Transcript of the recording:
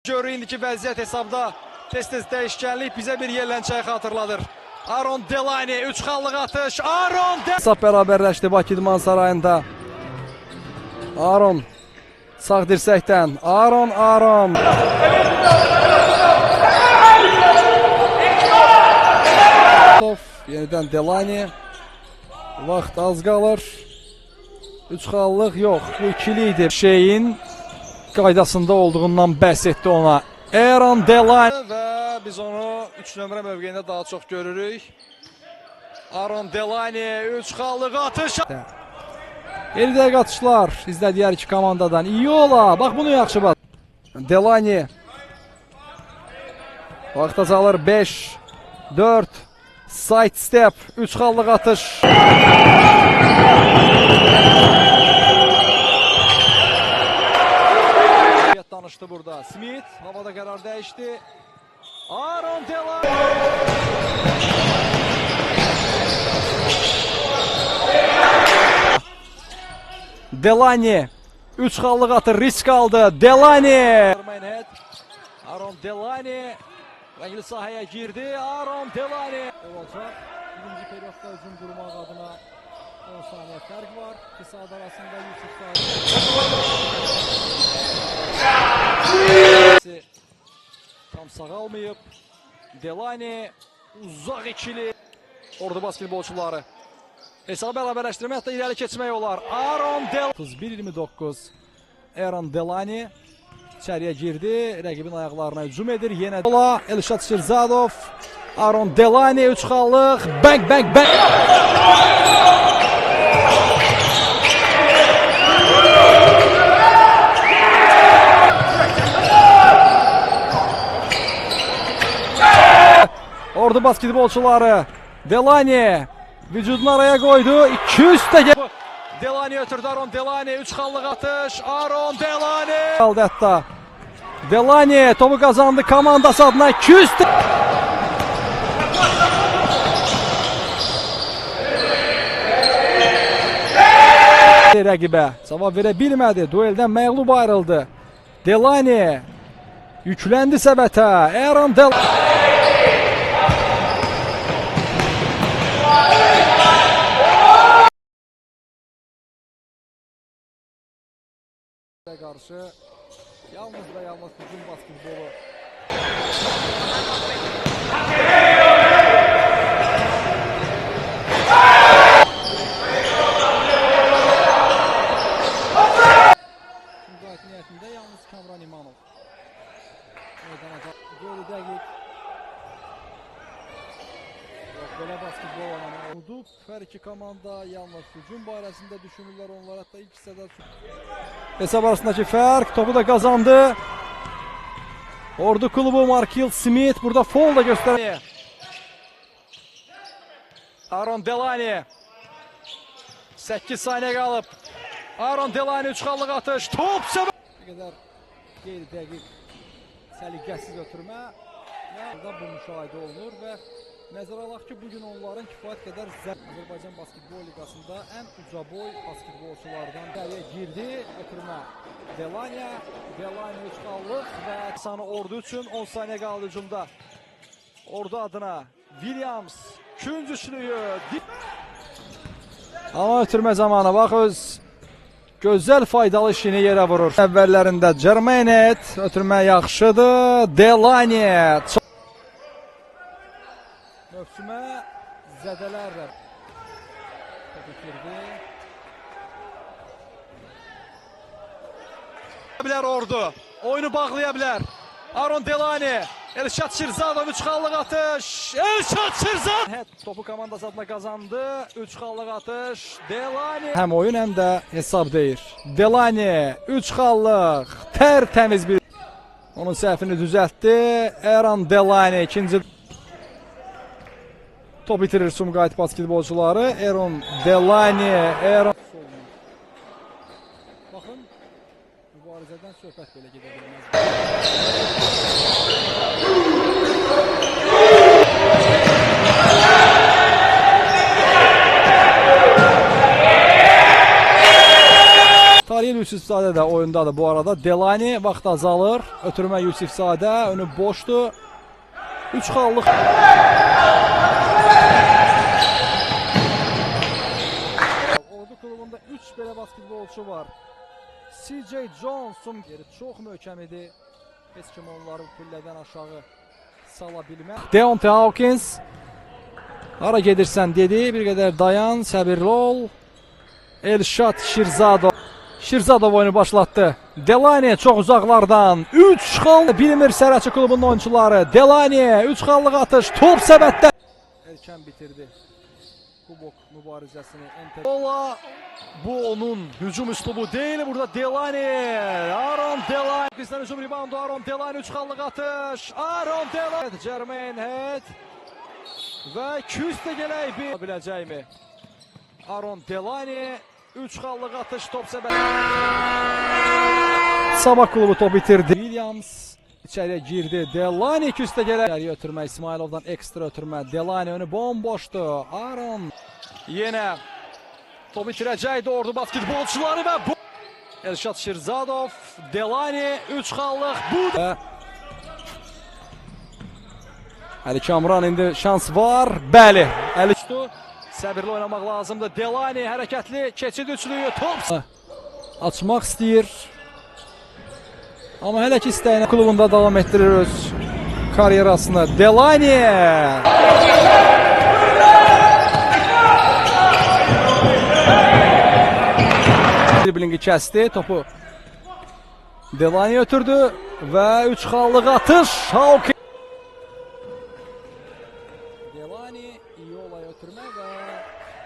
Görürük indiki vəziyyət hesabda tez-tez dəyişkənlik bizə bir yerlənçəyi xatırladır. Aron Delani 3 xallıq atış. Aron Delani hesab bərabərləşdi Bakı İdman Sarayında. Aron sağ dirsəkdən. Aron. Yenidən Delani. Vaxt az qalır. 3 xallıq yox. Bu ikili idi. Şeyin qaydasında olduğundan bəhs etdi ona. Aron Delani və biz onu 3 nömrə mövqeyində daha çox görürük. Aron Delani 3 xallıq atış. 50 dəqiqə atışlar izlədiyər iki komandadan. İyi ola. Bax bunu yaxşı bax. Delani. Vaxt azalır 5 4 side step 3 xallıq atış. Danışdı burada. Smith havada qərar dəyişdi. Aron Delani. Delani 3 xallıq atır, risk aldı. Delani. Aron Delani rəngli sahəyə girdi. Aron Delani. Olacaq. Birinci periyodda hücum qurmaq adına 10 saniyə fərq var. İki saat arasında Yusuf Sağ. Tam sağalmayıb. Delani uzaq ikili. Ordu basketbolçuları. Hesabı bərabərləşdirmək, hətta irəli keçmək olar. Aron Delani. 31-29. Aron Delani içəriyə girdi. Rəqibin ayaqlarına hücum edir. Yenə Elşad Şirzadov. Aron Delani 3 xallıq. Bang. Ordu basketbolçuları. Delani vücudunu araya koydu. 200 dəqiqə. Delani ötürdü. Aron Delani 3 xallıq atış. Aron Delani. Aldı hətta. Delani topu kazandı komandası adına 200 rəqibə cavab verə bilmədi. Dueldən məğlub ayrıldı. Delani yükləndi səbətə. Aron Delani karşı yalnız ve yalnız hücum basketbolu. Müzakirə niyetində yalnız Kamran İmanov. Geri dəqiq. Belə basketbol oynanır. Hər iki komanda yalnız hücum barəsində düşünürlər onlar. Hətta ilk hissədə hesab arasındakı fərq. Topu da kazandı. Ordu klubu Markil Smith burada foul da göstərir. Aron Delani 8 saniyə qalıb. Aron Delani 3 xallıq atış. Top səbət. Ne qədər qeyri-dəqiq səliqəsiz ötürmə və bu müşahidə olunur və nəzərə alaq ki, bugün onların kifayət qədər Azərbaycan Basketbol Liqasında ən uca boy basketbolçulardan dəriyə girdi. Ötürmə Delani 3 xallıq və sanı Ordu üçün 10 saniyə qaldı hücumda. Ordu adına Williams küncüçlüyü. Amma ötürmə zamanı bax öz gözəl faydalı işini yerə vurur. Əvvəllərində Germanet ötürmə yaxşıdır. Delani mövsümə zədələrlə bitirdi. Ordu oyunu bağlaya bilər. Aron Delani, Elşad Şirzadov 3 xallıq atış. Elşad Şirzadov topu komandası adına kazandı. 3 xallıq atış. Delani həm oyun həm də hesab deyir. Delani 3 xallıq tərtəmiz bir onun səhvini düzəltdi. Aron Delani ikinci top bitirir Sumqayıt basketbolçuları. Aron Delani. Baxın, mübarizədən söhbət belə gedə bilməz. Tarihin Yusifzadə də oyundadır bu arada. Delani vaxt azalır. Ötürmə Yusifzadə. Önü boşdur. 3 xallıq. Ordu klubunda 3 belə basketbolçu var. CJ Johnson yeri çox möhkəm idi. Heç kim onları pillədən aşağı sala bilməz. Deontay Hawkins hara gedirsən dedi. Bir qədər dayan, səbirli ol. Elşad Şirzadov. Şirzadov oyunu başlatdı. Delani çox uzaqlardan 3 xal bilmir Sərəçi klubunun oyuncuları. Delani 3 xallıq atış, top səbətdə. Erkən bitirdi kubok mübarizəsini. Ola bu onun hücum üslubu deyil. Burada Delani, Aaron Delani. Bizdən hücum reboundu Aaron Delani 3 xallıq atış. Aaron Delani. Jermaine Head və küstə gələk bir biləcəkmi? Aaron Delani 3 xallıq atış, top səbət. Sabah klubu top bitirdi. Williams içəriyə girdi. Delani küstə gələk. İçəriyə ötürmə, İsmailovdan ekstra ötürmə. Delani önü bomboşdu. Aaron yenə top itirəcəkdi ordu basketbolçuları və bu. Elşad Şirzadov, Delani 3 xallıq. Bu Əli Kamran indi şans var. Bəli. Əli səbirli oynamaq lazımdır. Delani hərəkətli, keçid üçlüyü, top açmaq istəyir. Amma hələ ki istəyinə klubunda davam etdirir öz karyerasını. Delani! Driblingi kəsdi, topu Delani ötürdü və 3 xallıq atış. Hawkins